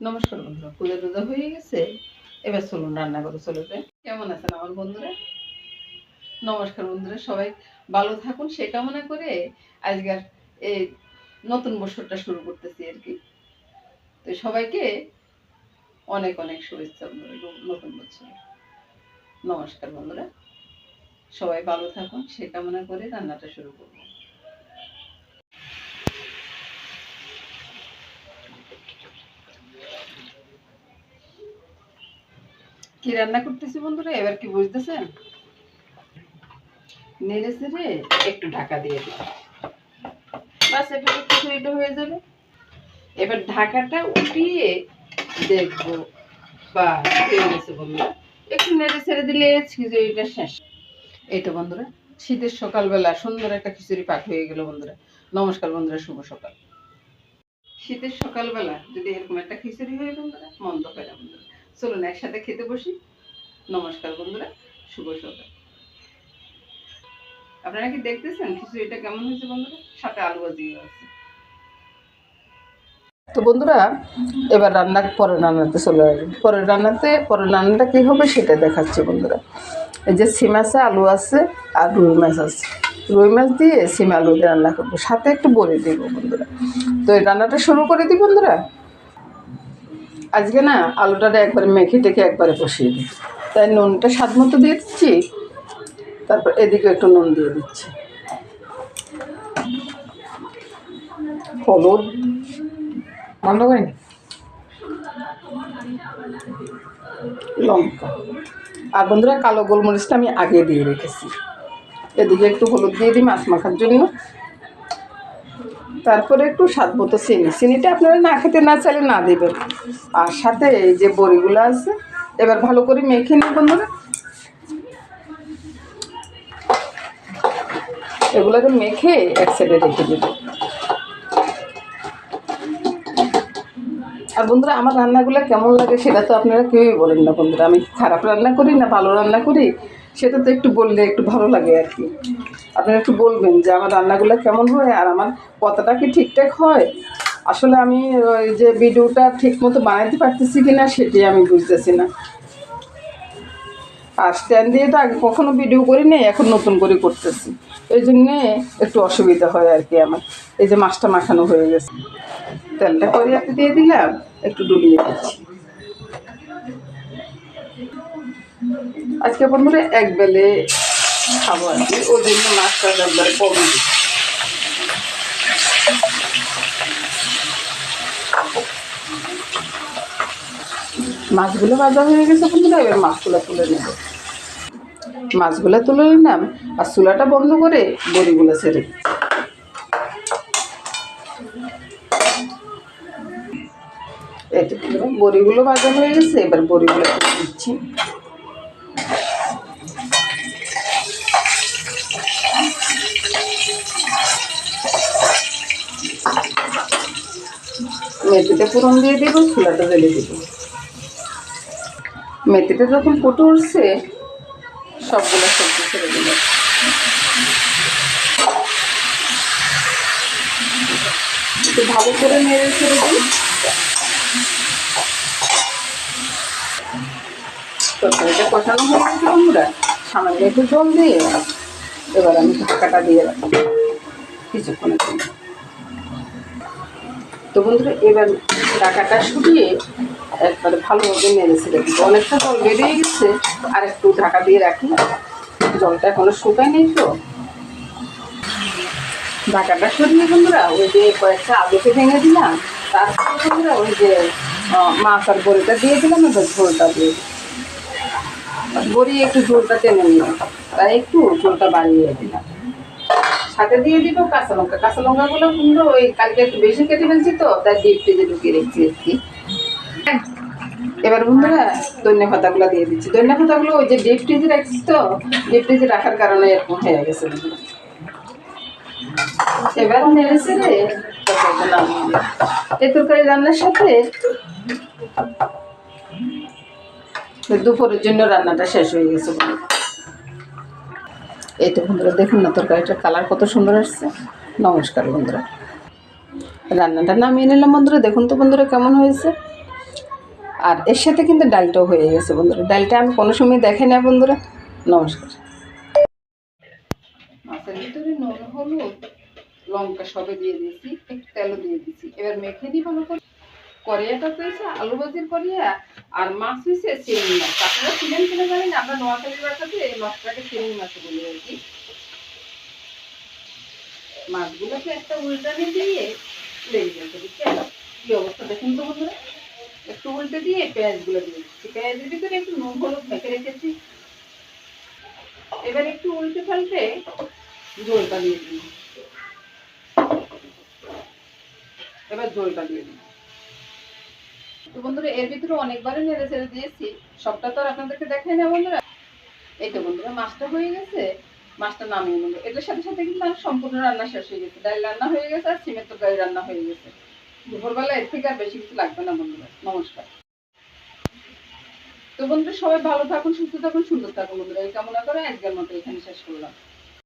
নমস্কার বন্ধুরা, পূজা টুজা হয়ে গেছে, এবার চলুন রান্না করে চলে যাই। কেমন আছেন আমার বন্ধুরা? নমস্কার বন্ধুরা, সবাই ভালো থাকুন সে কামনা করে আজকের এই নতুন বছরটা শুরু করতেছি আর কি। তো সবাইকে অনেক অনেক শুভেচ্ছা নতুন বছর। নমস্কার বন্ধুরা, সবাই ভালো থাকুন সে কামনা করে রান্নাটা শুরু করব। কি রান্না করতেছি বন্ধুরা এবার কি বুঝতেছেন? নেড়ে চেড়ে একটু ঢাকা দিয়ে দিই, বাস এবার খিচুড়িটা হয়ে যাবে। এবার ঢাকাটা উঠিয়ে দেখবো বা হয়ে গেছে বন্ধুরা। একটু নেড়ে ছেড়ে দিলে খিচুড়িটা শেষ। এই তো বন্ধুরা, শীতের সকালবেলা সুন্দর একটা খিচুড়ি পাক হয়ে গেল বন্ধুরা। নমস্কার বন্ধুরা, শুভ সকাল। শীতের সকালবেলা যদি এরকম একটা খিচুড়ি হয়ে বন্ধুরা, মন্দ হয় না বন্ধুরা। চলুন একসাথে খেতে বসি। নমস্কার বন্ধুরা, শুভ সকাল। আপনারা কি দেখতেছেন খিচুড়িটা কেমন হয়েছে বন্ধুরা? সাথে আলু ভাজিও আছে। তো বন্ধুরা, এবার পরের রান্নাতে চলে আসবে। পরের রান্নাটা কী হবে সেটা দেখাচ্ছি বন্ধুরা। এই যে সিম আছে, আলু আছে আর রুই মাছ আছে। রুই মাছ দিয়ে সিম আলু দিয়ে রান্না করবো, সাথে একটু বড়ি দিব বন্ধুরা। তো এই রান্নাটা শুরু করে দিই বন্ধুরা। আজকে না আলুটাকে একবারে মেখে টেখে একবারে বসিয়ে দিই, তাই নুনটা স্বাদ মতো দিয়ে দিচ্ছি। তারপর এদিকে একটু নুন দিয়ে দিচ্ছি, হলুদ বন্ধ করেনি, লঙ্কা আর বন্ধুরা কালো গোলমরিচটা আমি আগে দিয়ে রেখেছি। এদিকে একটু হলুদ দিয়ে দিই মাছ মাখার জন্য। তারপরে একটু স্বাদ মতো চিনিটা আপনারা না খেতে না চাইলে না দেবেন। আর সাথে এই যে বড়িগুলো আছে, এবার ভালো করে মেখে নিই বন্ধুরা। এগুলোকে মেখে এক সাইডে রেখে দেবো। আর বন্ধুরা আমার রান্নাগুলো কেমন লাগে সেটা তো আপনারা কেউই বলেন না বন্ধুরা। আমি খারাপ রান্না করি না ভালো রান্না করি সেটা তো একটু বললে একটু ভালো লাগে আর কি। আপনারা একটু বলবেন যে আমার রান্নাগুলো কেমন হয় আর আমার কথাটা কি ঠিকঠাক হয়। আসলে আমি ওই যে ভিডিওটা ঠিক মতো বানাইতে পারতেছি কি না সেটাই আমি বুঝতেছি না। আর স্ট্যান্ড দিয়ে তো আগে কখনো ভিডিও করি নেই, এখন নতুন করে করতেছি, এই জন্যে একটু অসুবিধা হয় আর কি আমার। এই যে মাছটা মাখানো হয়ে গেছে, তেলটা কড়াইতে দিয়ে দিলাম, একটু ডুবিয়ে দিচ্ছি। আজকে বন্ধুরা এক বেলে খাবো আর কি, ওই জন্য মাছটা একবারে কম দিচ্ছি। মাছগুলো ভাজা হয়ে গেছে বন্ধুরা, এবার মাছগুলো তুলে নেব। মাছগুলো তুলে নিলাম আর চুলাটা বন্ধ করে বড়িগুলো ছেড়ে দিচ্ছি। এই তো বড়িগুলো ভাজা হয়ে গেছে, এবার বড়িগুলো তুলে দিচ্ছি। মেথিতে ফোড়ন দিয়ে দেবো, চুলাটা জ্বেলে দেবো। মেথিটা যখন ফুটে উঠছে সবগুলো সবজি ছেড়ে দিল। একটু ভালো করে নেড়ে ছেড়ে দিই। তরকারিটা কষানো হয়ে গেছে বন্ধুরা, সামান্য একটু জল দিয়ে এবার আমি ঢাকাটা দিয়ে রাখবো কিছুক্ষণের জন্য। তো বন্ধুরা এবার ঢাকাটা শুকিয়ে একবারে ভালোভাবে নেড়ে ছেড়ে দিব। অনেকটা জল বেরিয়ে গেছে, আর একটু ঢাকা দিয়ে রাখি, জলটা এখনো শুকায় নেই তো। ঢাকাটা সরিয়ে বন্ধুরা ওই যে কয়েকটা আলুকে ভেঙে দিলাম, তারপরে বন্ধুরা ওই যে মাছ আর বড়িটা দিয়ে দিলাম, এবার ঝোলটা দিয়ে বড়ি একটু ঝোলটা টেনে নিলাম, তাই একটু ঝোলটা বাড়িয়ে দিলাম। সাথে দিয়ে দিব কাঁচা লঙ্কাগুলো বন্ধুরা ওই কালকে একটু বেশি কেটে ফেলছি তো, তাই ডিপ ফ্রিজে ঢুকিয়ে রেখেছি আর কি। এবার বন্ধুরা ধনিয়া পাতাগুলো দিয়ে দিচ্ছি। ধনিয়া পাতাগুলো ওই যে ডিপ ফ্রিজে রাখছি তো, ডিপ ফ্রিজে রাখার কারণে এরকম হয়ে গেছে। এবার নেড়ে চেড়ে তরকারিটা নামিয়ে দিই। এই তরকারি রান্নার সাথে দুপুরের জন্য রান্নাটা শেষ হয়ে গেছে। এই তো বন্ধুরা দেখুন না তরকারিটার কালার কত সুন্দর আসছে। নমস্কার বন্ধুরা, রান্নাটা নামিয়ে নিলাম বন্ধুরা। দেখুন তো বন্ধুরা কেমন হয়েছে। আর এর সাথে কিন্তু ডালটাও হয়ে গেছে বন্ধুরা। ডালটা আমি কোনো সময় দেখে না বন্ধুরা। নমস্কার। মাছের ভিতরে নুন, হলুদ, লঙ্কা সবে দিয়ে দিয়েছি, একটু তেলও দিয়ে দিয়েছি। এবার মেখে দিই ভালো করে। করিয়াটা তো হয়েছে আলু ভাজির করিয়া, আর মাছ হয়েছে চিংড়ি মাছ। আপনারা চিনেন কিনা জানি না, আমরা নোয়াখালীর বাসাতে এই মাছটাকে চিংড়ি মাছ বলি আর কি। মাছগুলোকে একটা উল্টানে দিয়ে লেগে গেছে, বুঝছেন? কি অবস্থা দেখুন তো বন্ধুরা। একটু উল্টে দিয়ে পেঁয়াজগুলো দিয়ে দিচ্ছি। পেঁয়াজের ভিতরে একটু নুন হলুদ মেখে রেখেছি। এবার একটু উল্টে পাল্টে ঝোলটা দিয়ে দিই। এবার ঝোলটা দিয়ে দিই। তো বন্ধুরা এর ভিতরে অনেকবারই নেড়ে ছেড়ে দিয়েছি, সবটা তো আর আপনাদেরকে দেখাই না বন্ধুরা। এই তো বন্ধুরা মাছটা হয়ে গেছে। মাছটা নামিয়ে নেবো। এটার সাথে সাথে কিন্তু আমার সম্পূর্ণ রান্না শেষ হয়ে গেছে। ডাল রান্না হয়ে গেছে আর সিমের তরকারি রান্না হয়ে গেছে। দুপুরবেলা এর থেকে আর বেশি কিছু লাগবে না বন্ধুরা। নমস্কার। তো বন্ধুরা সবাই ভালো থাকুন, সুস্থ থাকুন, সুন্দর থাকুন বন্ধুরা। এই কামনা করে আজকের মতো এখানে শেষ করলাম।